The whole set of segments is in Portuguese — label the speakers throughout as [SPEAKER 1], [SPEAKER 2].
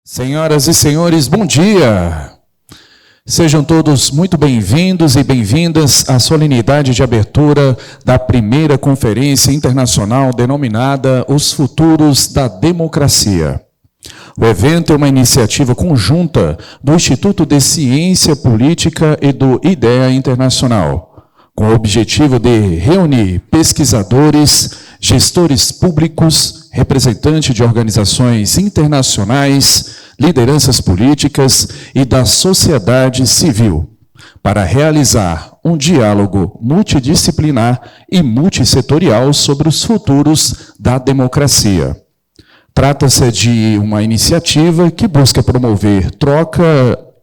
[SPEAKER 1] Senhoras e senhores, bom dia! Sejam todos muito bem-vindos e bem-vindas à solenidade de abertura da primeira conferência internacional denominada Os Futuros da Democracia. O evento é uma iniciativa conjunta do Instituto de Ciência Política e do IDEA Internacional, com o objetivo de reunir pesquisadores, gestores públicos, representantes de organizações internacionais, lideranças políticas e da sociedade civil, para realizar um diálogo multidisciplinar e multissetorial sobre os futuros da democracia. Trata-se de uma iniciativa que busca promover troca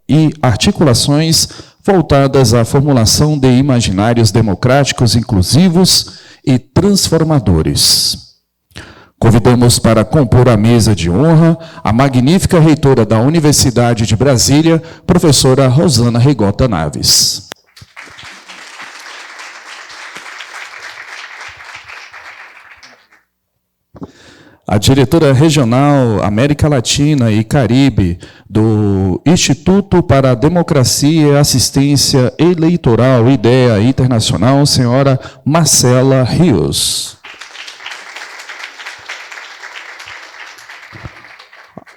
[SPEAKER 1] e articulações voltadas à formulação de imaginários democráticos inclusivos e transformadores. Convidamos para compor a mesa de honra a magnífica reitora da Universidade de Brasília, professora Rosana Rigota Naves. A diretora regional América Latina e Caribe do Instituto para a Democracia e Assistência Eleitoral IDEA Internacional, senhora Marcela Rios.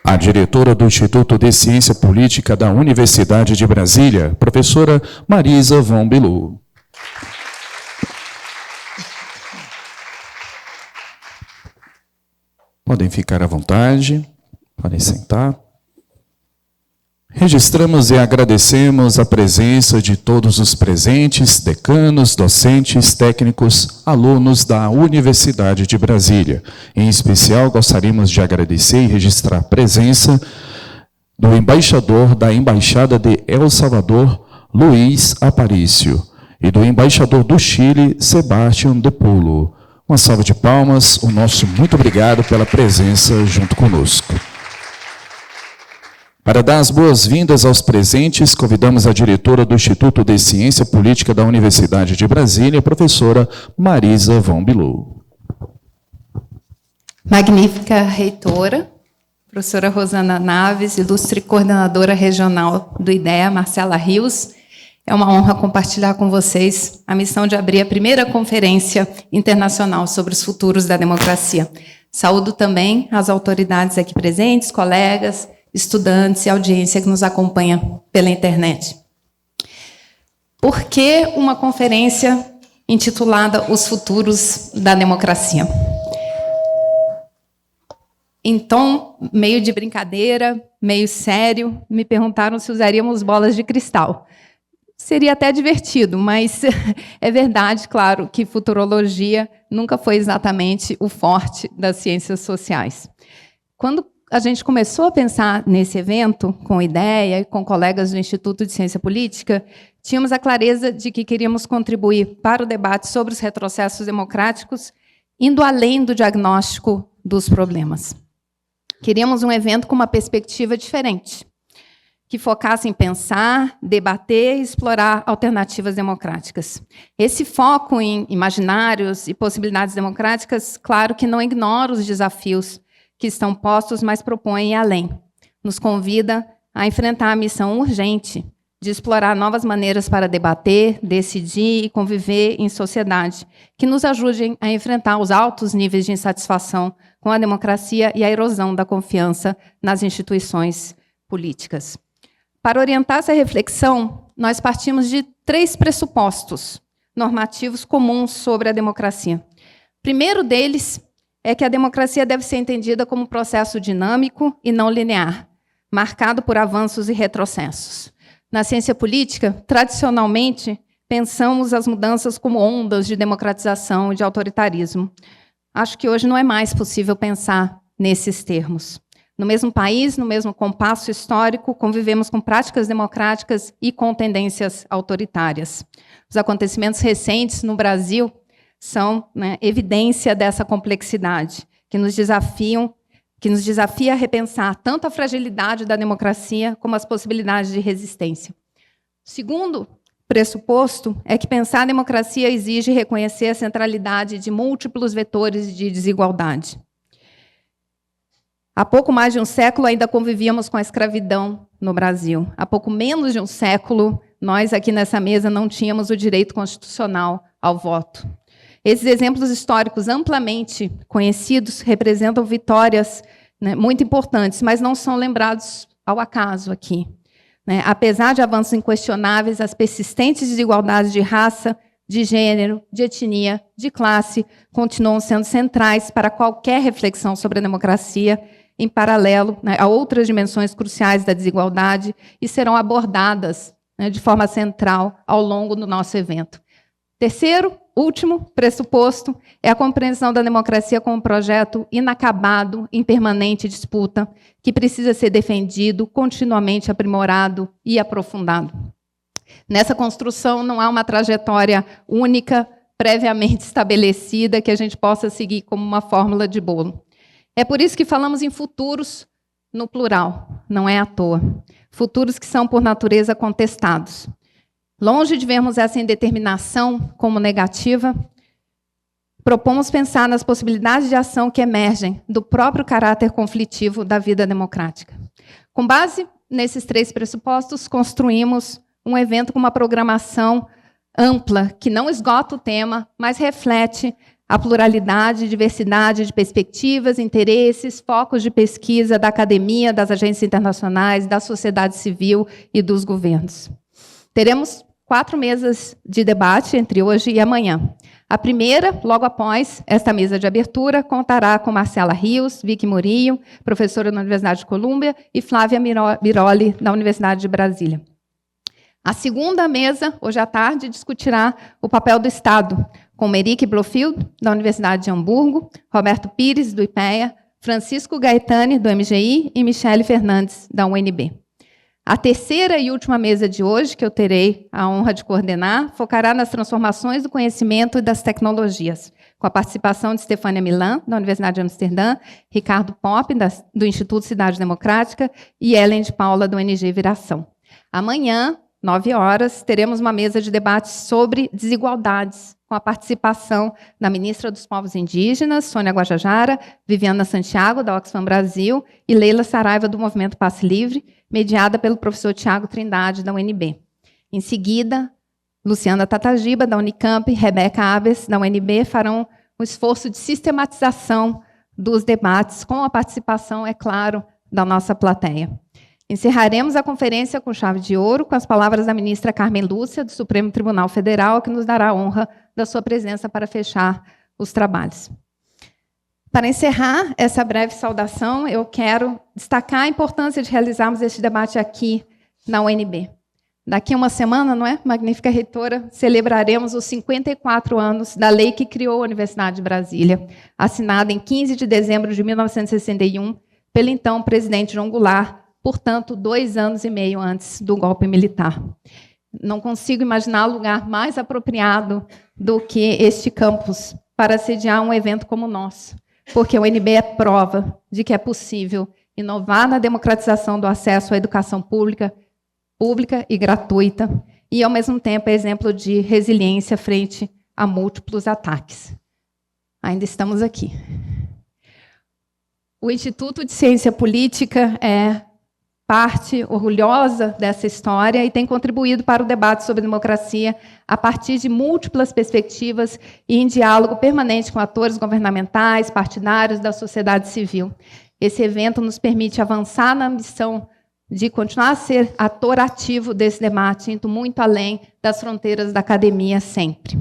[SPEAKER 1] A diretora do Instituto de Ciência Política da Universidade de Brasília, professora Marisa Von Bilu. Podem ficar à vontade, podem sentar. Registramos e agradecemos a presença de todos os presentes, decanos, docentes, técnicos, alunos da Universidade de Brasília. Em especial, gostaríamos de agradecer e registrar a presença do embaixador da Embaixada de El Salvador, Luiz Aparício, e do embaixador do Chile, Sebastião de Pulo. Uma salva de palmas, o nosso muito obrigado pela presença junto conosco. Para dar as boas-vindas aos presentes, convidamos a diretora do Instituto de Ciência Política da Universidade de Brasília, a professora Marisa Von Bilu.
[SPEAKER 2] Magnífica reitora, professora Rosana Naves, ilustre coordenadora regional do IDEA, Marcela Rios. É uma honra compartilhar com vocês a missão de abrir a primeira conferência internacional sobre os futuros da democracia. Saúdo também as autoridades aqui presentes, colegas, estudantes e audiência que nos acompanha pela internet. Por que uma conferência intitulada Os Futuros da Democracia? Em tom meio de brincadeira, meio sério, me perguntaram se usaríamos bolas de cristal. Seria até divertido, mas é verdade, claro, que futurologia nunca foi exatamente o forte das ciências sociais. Quando a gente começou a pensar nesse evento, com ideia e com colegas do Instituto de Ciência Política, tínhamos a clareza de que queríamos contribuir para o debate sobre os retrocessos democráticos, indo além do diagnóstico dos problemas. Queríamos um evento com uma perspectiva diferente, que focasse em pensar, debater e explorar alternativas democráticas. Esse foco em imaginários e possibilidades democráticas, claro que não ignora os desafios que estão postos, mas propõe ir além. Nos convida a enfrentar a missão urgente de explorar novas maneiras para debater, decidir e conviver em sociedade, que nos ajudem a enfrentar os altos níveis de insatisfação com a democracia e a erosão da confiança nas instituições políticas. Para orientar essa reflexão, nós partimos de 3 pressupostos normativos comuns sobre a democracia. O primeiro deles é que a democracia deve ser entendida como um processo dinâmico e não linear, marcado por avanços e retrocessos. Na ciência política, tradicionalmente, pensamos as mudanças como ondas de democratização e de autoritarismo. Acho que hoje não é mais possível pensar nesses termos. No mesmo país, no mesmo compasso histórico, convivemos com práticas democráticas e com tendências autoritárias. Os acontecimentos recentes no Brasil são, evidência dessa complexidade, que nos desafia a repensar tanto a fragilidade da democracia como as possibilidades de resistência. O segundo pressuposto é que pensar a democracia exige reconhecer a centralidade de múltiplos vetores de desigualdade. Há pouco mais de um século ainda convivíamos com a escravidão no Brasil. Há pouco menos de um século, nós aqui nessa mesa não tínhamos o direito constitucional ao voto. Esses exemplos históricos amplamente conhecidos representam vitórias, né, muito importantes, mas não são lembrados ao acaso aqui. Né? Apesar de avanços inquestionáveis, as persistentes desigualdades de raça, de gênero, de etnia, de classe, continuam sendo centrais para qualquer reflexão sobre a democracia, em paralelo, né, a outras dimensões cruciais da desigualdade, e serão abordadas, né, de forma central ao longo do nosso evento. Terceiro, último pressuposto é a compreensão da democracia como um projeto inacabado, em permanente disputa, que precisa ser defendido, continuamente aprimorado e aprofundado. Nessa construção não há uma trajetória única, previamente estabelecida, que a gente possa seguir como uma fórmula de bolo. É por isso que falamos em futuros no plural, não é à toa. Futuros que são, por natureza, contestados. Longe de vermos essa indeterminação como negativa, propomos pensar nas possibilidades de ação que emergem do próprio caráter conflitivo da vida democrática. Com base nesses três pressupostos, construímos um evento com uma programação ampla, que não esgota o tema, mas reflete a pluralidade, diversidade de perspectivas, interesses, focos de pesquisa da academia, das agências internacionais, da sociedade civil e dos governos. Teremos 4 mesas de debate entre hoje e amanhã. A primeira, logo após esta mesa de abertura, contará com Marcela Rios, Vicky Murillo, professora na Universidade de Colômbia, e Flávia Biroli, da Universidade de Brasília. A segunda mesa, hoje à tarde, discutirá o papel do Estado, com Meric Blofield, da Universidade de Hamburgo, Roberto Pires, do IPEA, Francisco Gaetani, do MGI, e Michele Fernandes, da UNB. A terceira e última mesa de hoje, que eu terei a honra de coordenar, focará nas transformações do conhecimento e das tecnologias, com a participação de Stefânia Milan, da Universidade de Amsterdã, Ricardo Popp, do Instituto Cidade Democrática, e Ellen de Paula, do ONG Viração. Amanhã, 9 horas, teremos uma mesa de debate sobre desigualdades, com a participação da ministra dos Povos Indígenas, Sônia Guajajara, Viviana Santiago, da Oxfam Brasil, e Leila Saraiva, do Movimento Passe Livre, mediada pelo professor Tiago Trindade, da UNB. Em seguida, Luciana Tatagiba, da Unicamp, e Rebeca Aves, da UNB, farão um esforço de sistematização dos debates, com a participação, é claro, da nossa plateia. Encerraremos a conferência com chave de ouro, com as palavras da ministra Carmen Lúcia, do Supremo Tribunal Federal, que nos dará a honra da sua presença para fechar os trabalhos. Para encerrar essa breve saudação, eu quero destacar a importância de realizarmos este debate aqui na UNB. Daqui a uma semana, não é, magnífica reitora, celebraremos os 54 anos da lei que criou a Universidade de Brasília, assinada em 15 de dezembro de 1961 pelo então presidente João Goulart, portanto, 2 anos e meio antes do golpe militar. Não consigo imaginar lugar mais apropriado do que este campus para sediar um evento como o nosso, porque a UNB é prova de que é possível inovar na democratização do acesso à educação pública e gratuita, e, ao mesmo tempo, é exemplo de resiliência frente a múltiplos ataques. Ainda estamos aqui. O Instituto de Ciência Política é parte orgulhosa dessa história e tem contribuído para o debate sobre democracia a partir de múltiplas perspectivas e em diálogo permanente com atores governamentais, partidários da sociedade civil. Esse evento nos permite avançar na missão de continuar a ser ator ativo desse debate, indo muito além das fronteiras da academia sempre.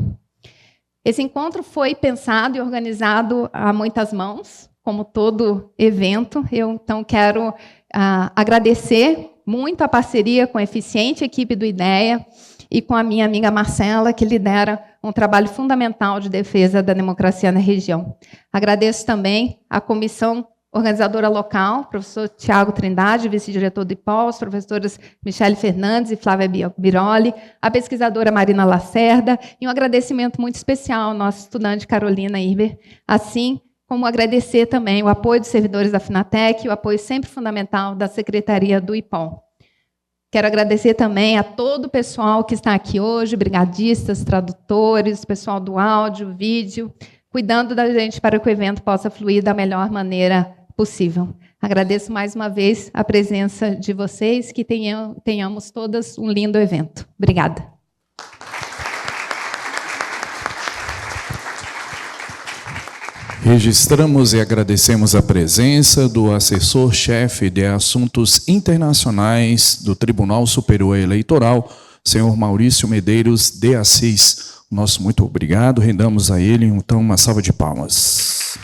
[SPEAKER 2] Esse encontro foi pensado e organizado a muitas mãos, como todo evento. Eu, então, quero agradecer muito a parceria com a eficiente equipe do IDEA e com a minha amiga Marcela, que lidera um trabalho fundamental de defesa da democracia na região. Agradeço também a comissão organizadora local, professor Tiago Trindade, vice-diretor do IPOL, as professoras Michele Fernandes e Flávia Biroli, a pesquisadora Marina Lacerda, e um agradecimento muito especial ao nosso estudante Carolina Irber, assim como agradecer também o apoio dos servidores da Finatec e o apoio sempre fundamental da Secretaria do IPOL. Quero agradecer também a todo o pessoal que está aqui hoje, brigadistas, tradutores, pessoal do áudio, vídeo, cuidando da gente para que o evento possa fluir da melhor maneira possível. Agradeço mais uma vez a presença de vocês, que tenhamos todas um lindo evento. Obrigada.
[SPEAKER 1] Registramos e agradecemos a presença do assessor-chefe de Assuntos Internacionais do Tribunal Superior Eleitoral, senhor Maurício Medeiros de Assis. Nosso muito obrigado, rendamos a ele, então, uma salva de palmas.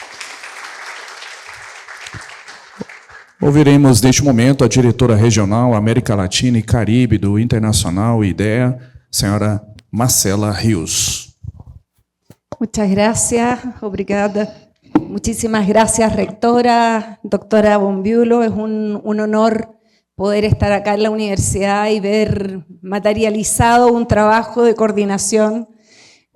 [SPEAKER 1] Ouviremos, neste momento, a diretora regional América Latina e Caribe do Internacional IDEA, senhora Marcela Rios.
[SPEAKER 3] Muchas gracias, obrigada. Muchísimas gracias, rectora, doctora Bombiulo. Es un honor poder estar acá en la universidad y ver materializado un trabajo de coordinación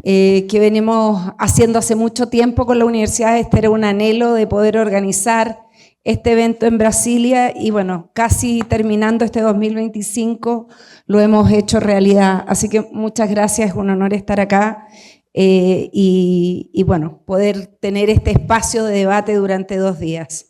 [SPEAKER 3] que venimos haciendo hace mucho tiempo con la universidad. Este era un anhelo de poder organizar este evento en Brasilia y bueno, casi terminando este 2025 lo hemos hecho realidad. Así que muchas gracias, es un honor estar acá. Y bueno, poder tener este espacio de debate durante 2 días.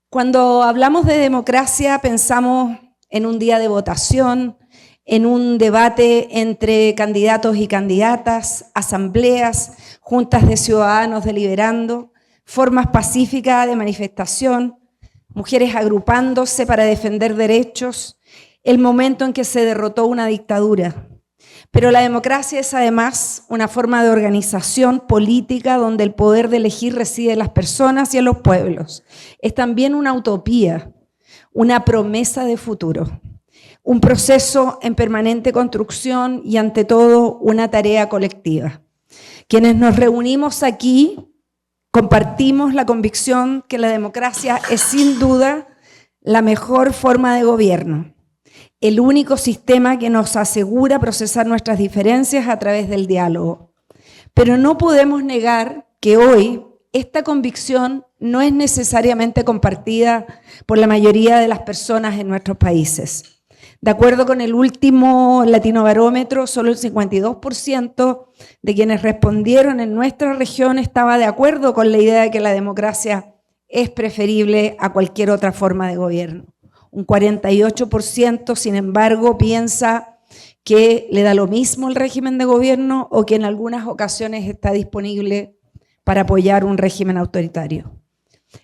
[SPEAKER 3] Cuando hablamos de democracia pensamos en un día de votación, en un debate entre candidatos y candidatas, asambleas, juntas de ciudadanos deliberando, formas pacíficas de manifestación, mujeres agrupándose para defender derechos, el momento en que se derrotó una dictadura. Pero la democracia es además una forma de organización política donde el poder de elegir reside en las personas y en los pueblos. Es también una utopía, una promesa de futuro, un proceso en permanente construcción y ante todo una tarea colectiva. Quienes nos reunimos aquí compartimos la convicción que la democracia es sin duda la mejor forma de gobierno, el único sistema que nos asegura procesar nuestras diferencias a través del diálogo. Pero no podemos negar que hoy esta convicción no es necesariamente compartida por la mayoría de las personas en nuestros países. De acuerdo con el último Latinobarómetro, solo el 52% de quienes respondieron en nuestra región estaba de acuerdo con la idea de que la democracia es preferible a cualquier otra forma de gobierno. Un 48%, sin embargo, piensa que le da lo mismo el régimen de gobierno o que en algunas ocasiones está disponible para apoyar un régimen autoritario.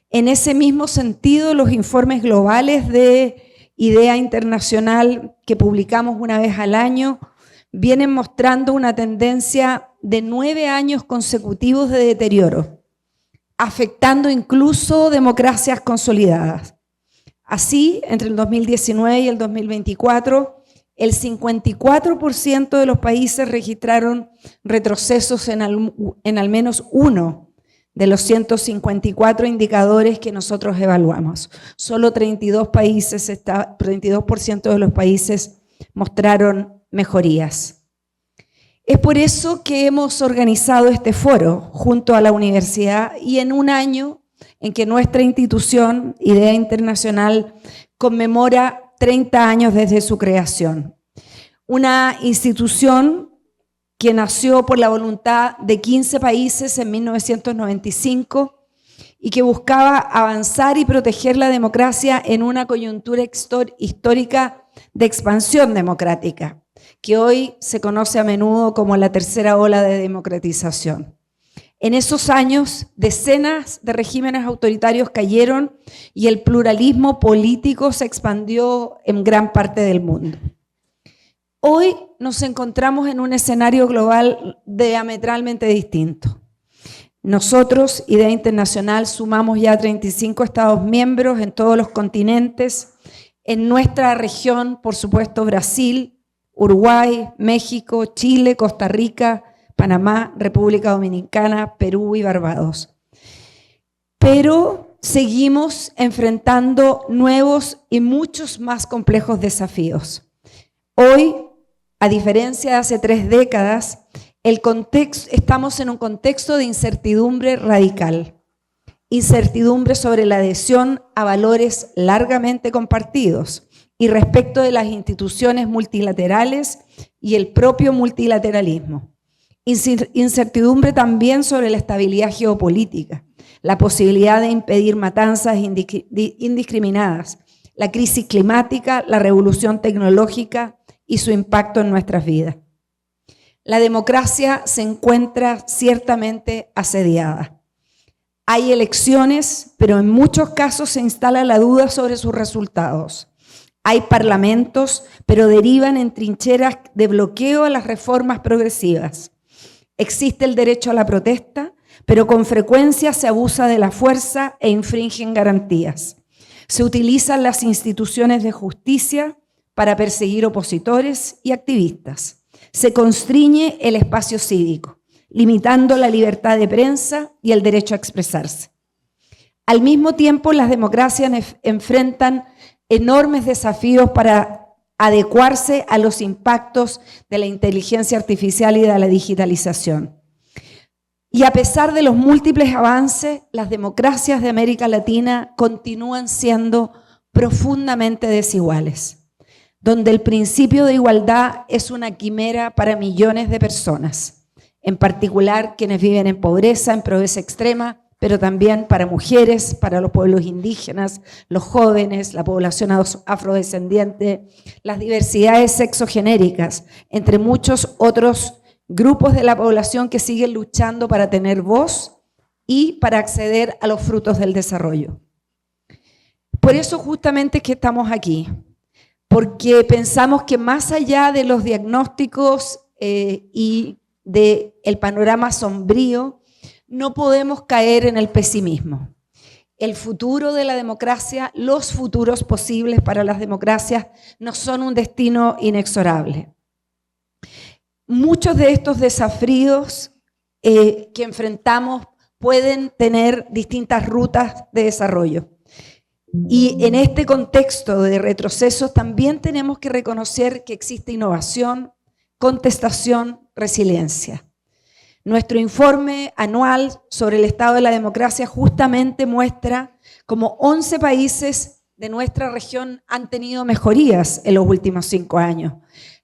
[SPEAKER 3] En ese mismo sentido, los informes globales de IDEA Internacional que publicamos una vez al año vienen mostrando una tendencia de 9 años consecutivos de deterioro, afectando incluso democracias consolidadas. Así, entre el 2019 y el 2024, el 54% de los países registraron retrocesos en al menos uno de los 154 indicadores que nosotros evaluamos. Solo 32% de los países mostraron mejorías. Es por eso que hemos organizado este foro junto a la universidad y en un año en que nuestra institución, IDEA Internacional, conmemora 30 años desde su creación. Una institución que nació por la voluntad de 15 países en 1995 y que buscaba avanzar y proteger la democracia en una coyuntura histórica de expansión democrática, que hoy se conoce a menudo como la tercera ola de democratización. En esos años, decenas de regímenes autoritarios cayeron y el pluralismo político se expandió en gran parte del mundo. Hoy nos encontramos en un escenario global diametralmente distinto. Nosotros, IDEA Internacional, sumamos ya 35 Estados miembros en todos los continentes. En nuestra región, por supuesto, Brasil, Uruguay, México, Chile, Costa Rica, Panamá, República Dominicana, Perú y Barbados. Pero seguimos enfrentando nuevos y muchos más complejos desafíos. Hoy, a diferencia de hace 3 décadas, estamos en un contexto de incertidumbre radical. Incertidumbre sobre la adhesión a valores largamente compartidos y respecto de las instituciones multilaterales y el propio multilateralismo. Incertidumbre también sobre la estabilidad geopolítica, la posibilidad de impedir matanzas indiscriminadas, la crisis climática, la revolución tecnológica y su impacto en nuestras vidas. La democracia se encuentra ciertamente asediada. Hay elecciones, pero en muchos casos se instala la duda sobre sus resultados. Hay parlamentos, pero derivan en trincheras de bloqueo a las reformas progresivas. Existe el derecho a la protesta, pero con frecuencia se abusa de la fuerza e infringen garantías. Se utilizan las instituciones de justicia para perseguir opositores y activistas. Se constriñe el espacio cívico, limitando la libertad de prensa y el derecho a expresarse. Al mismo tiempo, las democracias enfrentan enormes desafíos para adecuarse a los impactos de la inteligencia artificial y de la digitalización. Y a pesar de los múltiples avances, las democracias de América Latina continúan siendo profundamente desiguales, donde el principio de igualdad es una quimera para millones de personas, en particular quienes viven en pobreza extrema, pero también para mujeres, para los pueblos indígenas, los jóvenes, la población afrodescendiente, las diversidades sexogenéricas, entre muchos otros grupos de la población que siguen luchando para tener voz y para acceder a los frutos del desarrollo. Por eso justamente es que estamos aquí, porque pensamos que más allá de los diagnósticos y del panorama sombrío, no podemos caer en el pesimismo. El futuro de la democracia, los futuros posibles para las democracias no son un destino inexorable. Muchos de estos desafíos que enfrentamos pueden tener distintas rutas de desarrollo. Y en este contexto de retrocesos también tenemos que reconocer que existe innovación, contestación, resiliencia. Nuestro informe anual sobre el estado de la democracia justamente muestra cómo 11 países de nuestra región han tenido mejorías en los últimos 5 años,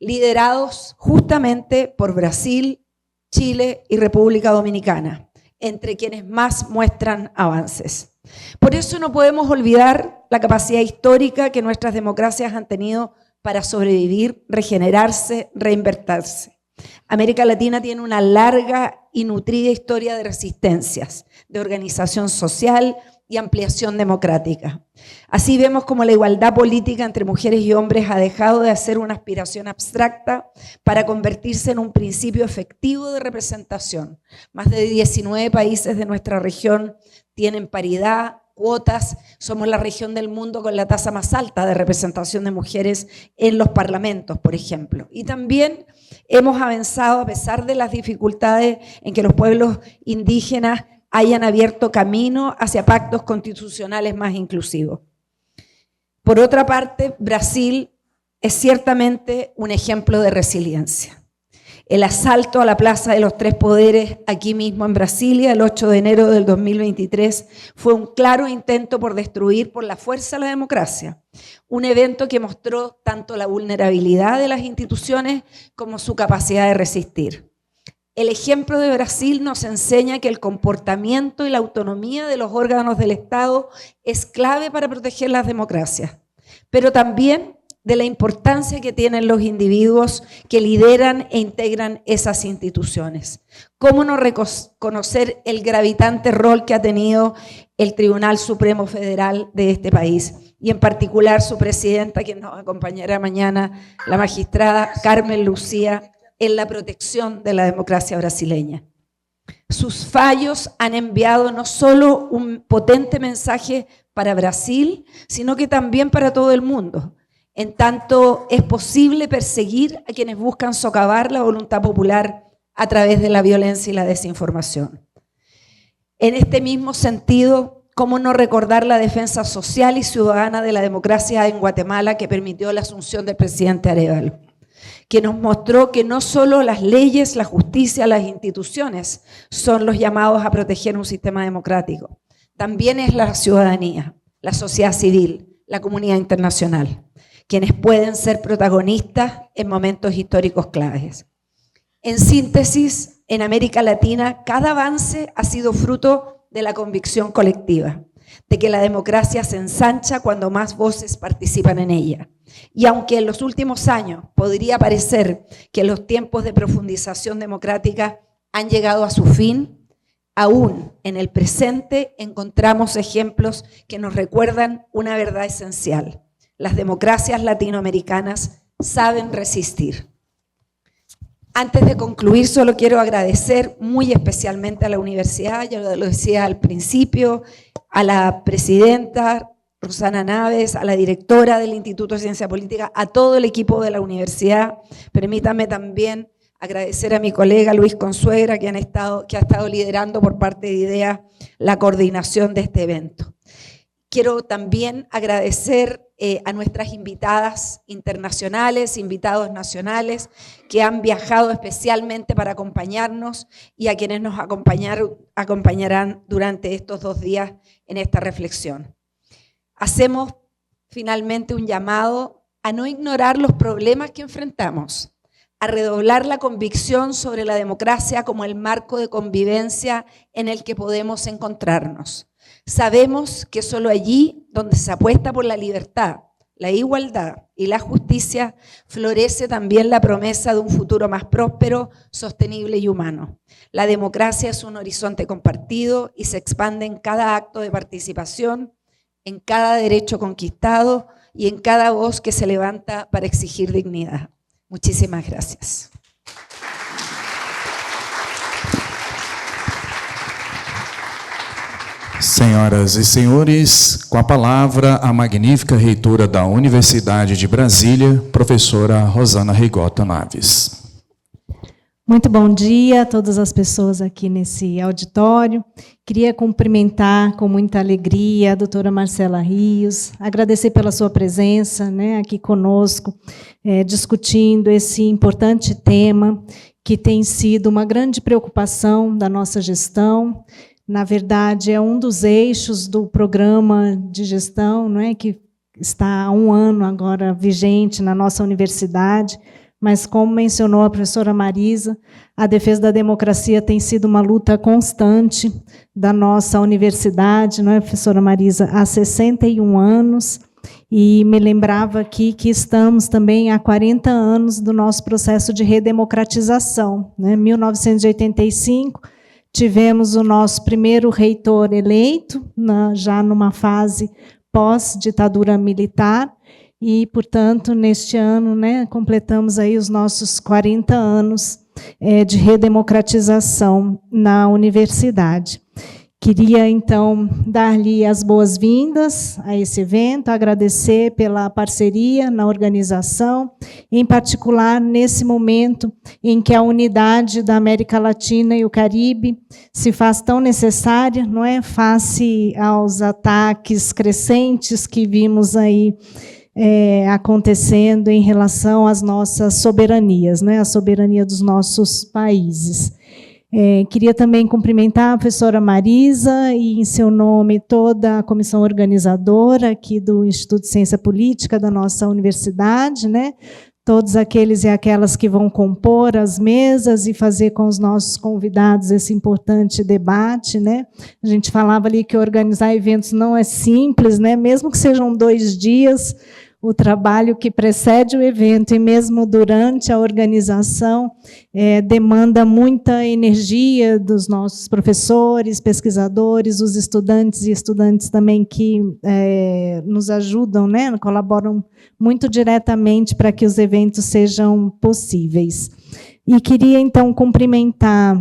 [SPEAKER 3] liderados justamente por Brasil, Chile y República Dominicana, entre quienes más muestran avances. Por eso no podemos olvidar la capacidad histórica que nuestras democracias han tenido para sobrevivir, regenerarse, reinvertirse. América Latina tiene una larga y nutrida historia de resistencias, de organización social y ampliación democrática. Así vemos como la igualdad política entre mujeres y hombres ha dejado de ser una aspiración abstracta para convertirse en un principio efectivo de representación. Más de 19 países de nuestra región tienen paridad, cuotas, somos la región del mundo con la tasa más alta de representación de mujeres en los parlamentos, por ejemplo. Y también hemos avanzado a pesar de las dificultades en que los pueblos indígenas hayan abierto camino hacia pactos constitucionales más inclusivos. Por otra parte, Brasil es ciertamente un ejemplo de resiliencia. El asalto a la Plaza de los Tres Poderes, aquí mismo en Brasilia, el 8 de enero del 2023, fue un claro intento por destruir por la fuerza la democracia. Un evento que mostró tanto la vulnerabilidad de las instituciones como su capacidad de resistir. El ejemplo de Brasil nos enseña que el comportamiento y la autonomía de los órganos del Estado es clave para proteger las democracias, pero también de la importancia que tienen los individuos que lideran e integran esas instituciones. ¿Cómo no reconocer el gravitante rol que ha tenido el Tribunal Supremo Federal de este país? Y en particular su presidenta, quien nos acompañará mañana, la magistrada Carmen Lucía, en la protección de la democracia brasileña. Sus fallos han enviado no solo un potente mensaje para Brasil, sino que también para todo el mundo. En tanto, es posible perseguir a quienes buscan socavar la voluntad popular a través de la violencia y la desinformación. En este mismo sentido, ¿cómo no recordar la defensa social y ciudadana de la democracia en Guatemala que permitió la asunción del presidente Arévalo? Que nos mostró que no solo las leyes, la justicia, las instituciones son los llamados a proteger un sistema democrático. También es la ciudadanía, la sociedad civil, la comunidad internacional, quienes pueden ser protagonistas en momentos históricos claves. En síntesis, en América Latina, cada avance ha sido fruto de la convicción colectiva, de que la democracia se ensancha cuando más voces participan en ella. Y aunque en los últimos años podría parecer que los tiempos de profundización democrática han llegado a su fin, aún en el presente encontramos ejemplos que nos recuerdan una verdad esencial. Las democracias latinoamericanas saben resistir. Antes de concluir, solo quiero agradecer muy especialmente a la universidad, ya lo decía al principio, a la presidenta Rosana Naves, a la directora del Instituto de Ciencia Política, a todo el equipo de la universidad. Permítanme también agradecer a mi colega Luis Consuegra, que ha estado liderando por parte de IDEA la coordinación de este evento. Quiero también agradecer a nuestras invitadas internacionales, invitados nacionales, que han viajado especialmente para acompañarnos y a quienes nos acompañarán durante estos 2 días en esta reflexión. Hacemos finalmente un llamado a no ignorar los problemas que enfrentamos, a redoblar la convicción sobre la democracia como el marco de convivencia en el que podemos encontrarnos. Sabemos que solo allí donde se apuesta por la libertad, la igualdad y la justicia, florece también la promesa de un futuro más próspero, sostenible y humano. La democracia es un horizonte compartido y se expande en cada acto de participación, en cada derecho conquistado y en cada voz que se levanta para exigir dignidad. Muchísimas gracias.
[SPEAKER 1] Senhoras e senhores, com a palavra a magnífica reitora da Universidade de Brasília, professora Rosana Rigota Naves.
[SPEAKER 4] Muito bom dia a todas as pessoas aqui nesse auditório. Queria cumprimentar com muita alegria a doutora Marcela Rios, agradecer pela sua presença, aqui conosco, discutindo esse importante tema que tem sido uma grande preocupação da nossa gestão. Na verdade, é um dos eixos do programa de gestão, que está há 1 ano agora vigente na nossa universidade, mas, como mencionou a professora Marisa, a defesa da democracia tem sido uma luta constante da nossa universidade, professora Marisa, há 61 anos, e me lembrava aqui que estamos também há 40 anos do nosso processo de redemocratização. Em 1985, tivemos o nosso primeiro reitor eleito, já numa fase pós-ditadura militar, e, portanto, neste ano, completamos aí os nossos 40 anos de redemocratização na universidade. Queria, então, dar-lhe as boas-vindas a esse evento, agradecer pela parceria na organização, em particular nesse momento em que a unidade da América Latina e o Caribe se faz tão necessária, face aos ataques crescentes que vimos aí acontecendo em relação às nossas soberanias, a soberania dos nossos países. Queria também cumprimentar a professora Marisa e, em seu nome, toda a comissão organizadora aqui do Instituto de Ciência Política da nossa universidade, todos aqueles e aquelas que vão compor as mesas e fazer com os nossos convidados esse importante debate. A gente falava ali que organizar eventos não é simples, mesmo que sejam 2 dias, o trabalho que precede o evento e mesmo durante a organização demanda muita energia dos nossos professores, pesquisadores, os estudantes e estudantes também que nos ajudam, colaboram muito diretamente para que os eventos sejam possíveis. E queria, então, cumprimentar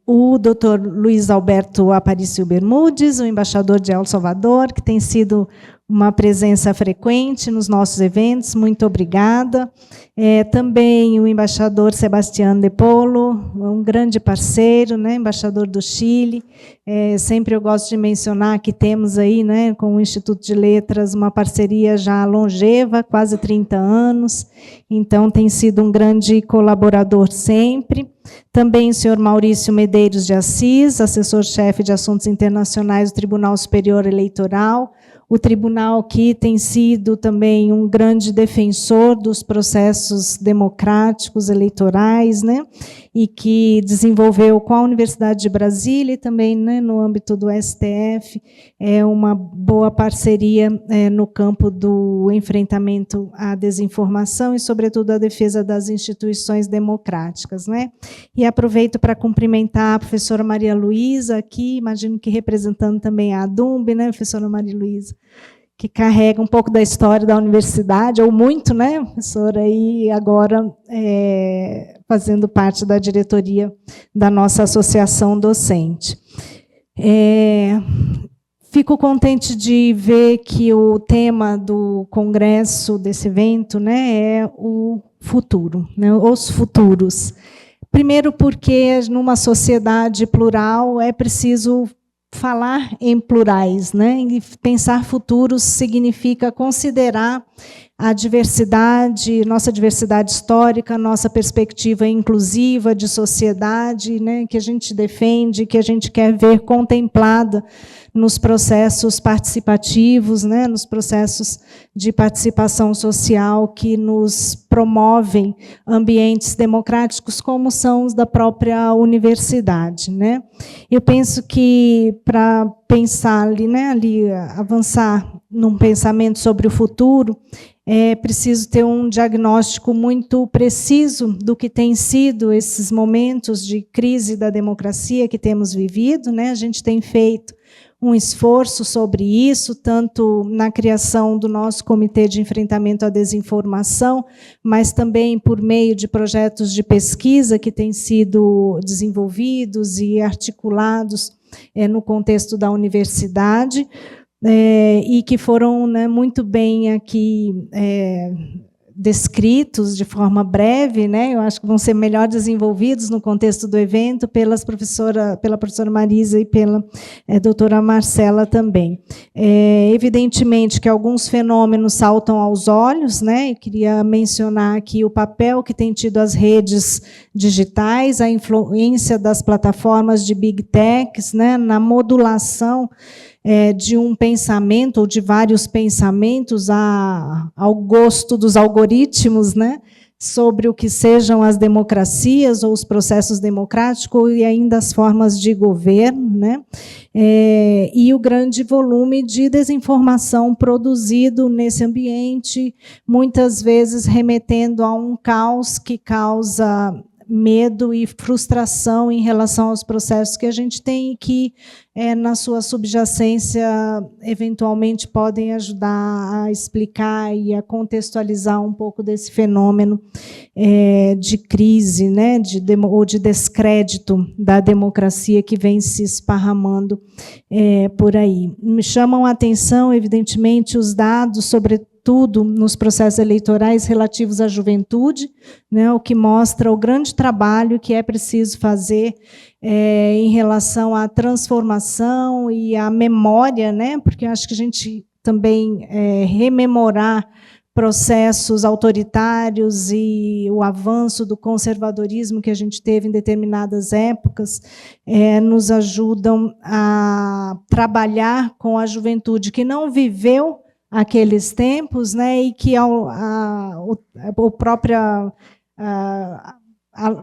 [SPEAKER 4] o Dr. Luiz Alberto Aparício Bermudes, o embaixador de El Salvador, que tem sido uma presença frequente nos nossos eventos, muito obrigada. Também o embaixador Sebastián de Polo, um grande parceiro, embaixador do Chile. Sempre eu gosto de mencionar que temos aí, com o Instituto de Letras, uma parceria já longeva, quase 30 anos, então tem sido um grande colaborador sempre. Também o senhor Maurício Medeiros de Assis, assessor-chefe de Assuntos Internacionais do Tribunal Superior Eleitoral, O tribunal que tem sido também um grande defensor dos processos democráticos eleitorais, né, e que desenvolveu com a Universidade de Brasília e também, né, no âmbito do STF, uma boa parceria no campo do enfrentamento à desinformação e, sobretudo, a defesa das instituições democráticas, né? E aproveito para cumprimentar a professora Maria Luísa aqui, imagino que representando também a ADUNB, né, professora Maria Luísa, que carrega um pouco da história da universidade, ou muito, né, professora, e agora fazendo parte da diretoria da nossa associação docente. Fico contente de ver que o tema do congresso, desse evento, né, é o futuro, né, os futuros. Primeiro porque, numa sociedade plural, é preciso falar em plurais, né? E pensar futuros significa considerar a diversidade, nossa diversidade histórica, nossa perspectiva inclusiva de sociedade, né, que a gente defende, que a gente quer ver contemplada nos processos participativos, né, nos processos de participação social que nos promovem ambientes democráticos, como são os da própria universidade, né? Eu penso que, para pensar ali, né, avançar num pensamento sobre o futuro, é preciso ter um diagnóstico muito preciso do que tem sido esses momentos de crise da democracia que temos vivido, né? A gente tem feito um esforço sobre isso, tanto na criação do nosso Comitê de Enfrentamento à Desinformação, mas também por meio de projetos de pesquisa que têm sido desenvolvidos e articulados no contexto da universidade, e que foram, né, muito bem aqui descritos de forma breve, né? Eu acho que vão ser melhor desenvolvidos no contexto do evento pela professora Marisa e pela doutora Marcela também. Evidentemente que alguns fenômenos saltam aos olhos, né? Eu queria mencionar aqui o papel que tem tido as redes digitais, a influência das plataformas de Big Techs, né, na modulação de um pensamento ou de vários pensamentos ao gosto dos algoritmos, né, sobre o que sejam as democracias ou os processos democráticos e ainda as formas de governo, né, e o grande volume de desinformação produzido nesse ambiente, muitas vezes remetendo a um caos que causa medo e frustração em relação aos processos que a gente tem e que, na sua subjacência, eventualmente podem ajudar a explicar e a contextualizar um pouco desse fenômeno de crise, né, ou de descrédito da democracia que vem se esparramando por aí. Me chamam a atenção, evidentemente, os dados, sobretudo nos processos eleitorais relativos à juventude, né, o que mostra o grande trabalho que é preciso fazer em relação à transformação e à memória, né, porque eu acho que a gente também rememorar processos autoritários e o avanço do conservadorismo que a gente teve em determinadas épocas nos ajudam a trabalhar com a juventude que não viveu aqueles tempos, né, e que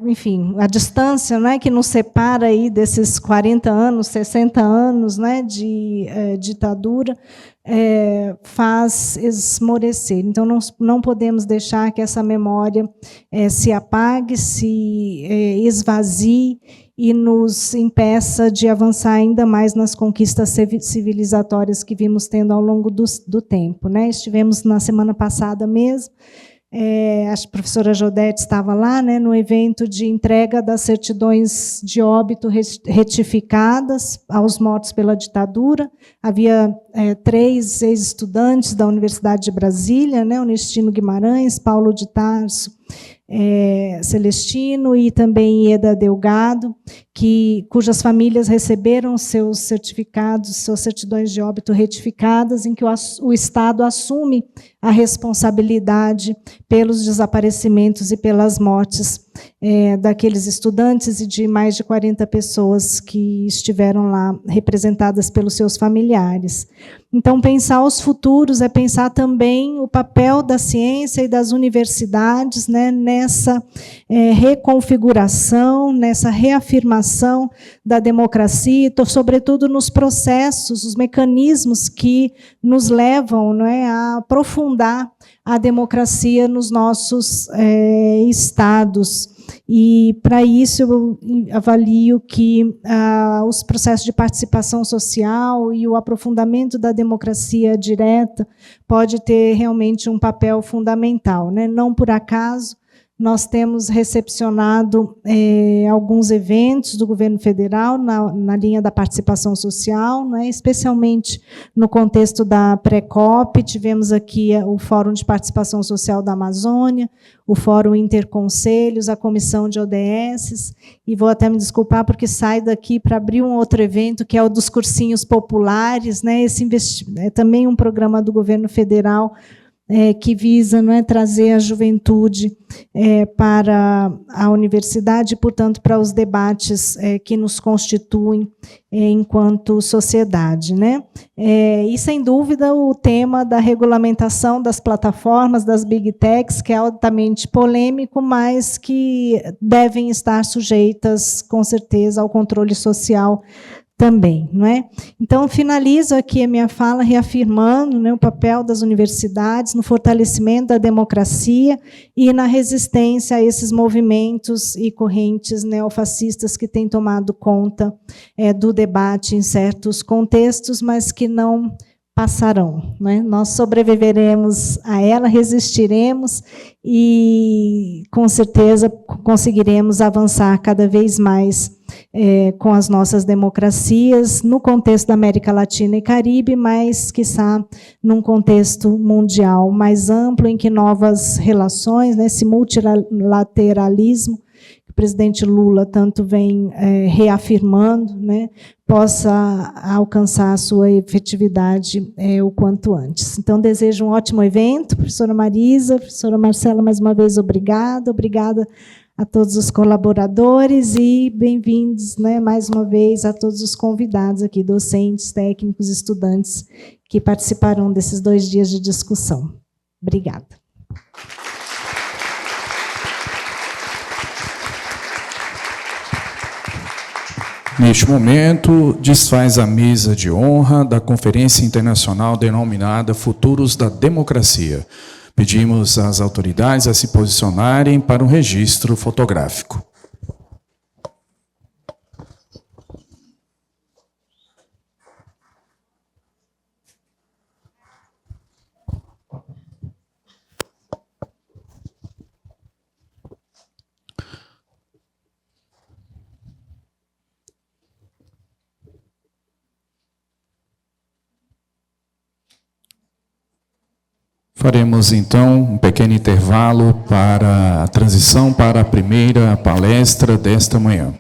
[SPEAKER 4] enfim, a distância, né, que nos separa aí desses 40 anos, 60 anos, né, de ditadura, faz esmorecer. Então, não podemos deixar que essa memória se apague, se esvazie e nos impeça de avançar ainda mais nas conquistas civilizatórias que vimos tendo ao longo do tempo, né? Estivemos na semana passada mesmo, a professora Jodete estava lá, né, no evento de entrega das certidões de óbito retificadas aos mortos pela ditadura. Havia 3 ex-estudantes da Universidade de Brasília, né, Onestino Guimarães, Paulo de Tarso, Celestino e também Ieda Delgado, cujas famílias receberam seus certificados, suas certidões de óbito retificadas, em que o Estado assume a responsabilidade pelos desaparecimentos e pelas mortes daqueles estudantes e de mais de 40 pessoas que estiveram lá representadas pelos seus familiares. Então, pensar os futuros é pensar também o papel da ciência e das universidades, né, nessa reconfiguração, nessa reafirmação da democracia, sobretudo nos processos, os mecanismos que nos levam, não é, a aprofundar a democracia nos nossos estados. E, para isso, eu avalio que os processos de participação social e o aprofundamento da democracia direta pode ter realmente um papel fundamental, né? Não por acaso, nós temos recepcionado alguns eventos do governo federal na linha da participação social, né, especialmente no contexto da Pré-COP. Tivemos aqui o Fórum de Participação Social da Amazônia, o Fórum Interconselhos, a Comissão de ODS, e vou até me desculpar porque saio daqui para abrir um outro evento, que é o dos cursinhos populares, né, esse é também um programa do governo federal, que visa, não é, trazer a juventude para a universidade, e, portanto, para os debates que nos constituem enquanto sociedade, né? E, sem dúvida, o tema da regulamentação das plataformas, das big techs, que é altamente polêmico, mas que devem estar sujeitas, com certeza, ao controle social também, não é? Então, finalizo aqui a minha fala reafirmando, né, o papel das universidades no fortalecimento da democracia e na resistência a esses movimentos e correntes neofascistas que têm tomado conta do debate em certos contextos, mas que não passarão, né? Nós sobreviveremos a ela, resistiremos e, com certeza, conseguiremos avançar cada vez mais com as nossas democracias, no contexto da América Latina e Caribe, mas, quiçá, num contexto mundial mais amplo, em que novas relações, né, esse multilateralismo, que o presidente Lula tanto vem reafirmando, né, possa alcançar a sua efetividade o quanto antes. Então, desejo um ótimo evento, professora Marisa, professora Marcela, mais uma vez, obrigada a todos os colaboradores e bem-vindos, né, mais uma vez, a todos os convidados aqui, docentes, técnicos, estudantes, que participarão desses 2 dias de discussão. Obrigada.
[SPEAKER 1] Neste momento, desfaz a mesa de honra da Conferência Internacional denominada Futuros da Democracia. Pedimos às autoridades a se posicionarem para um registro fotográfico. Faremos, então, um pequeno intervalo para a transição para a primeira palestra desta manhã.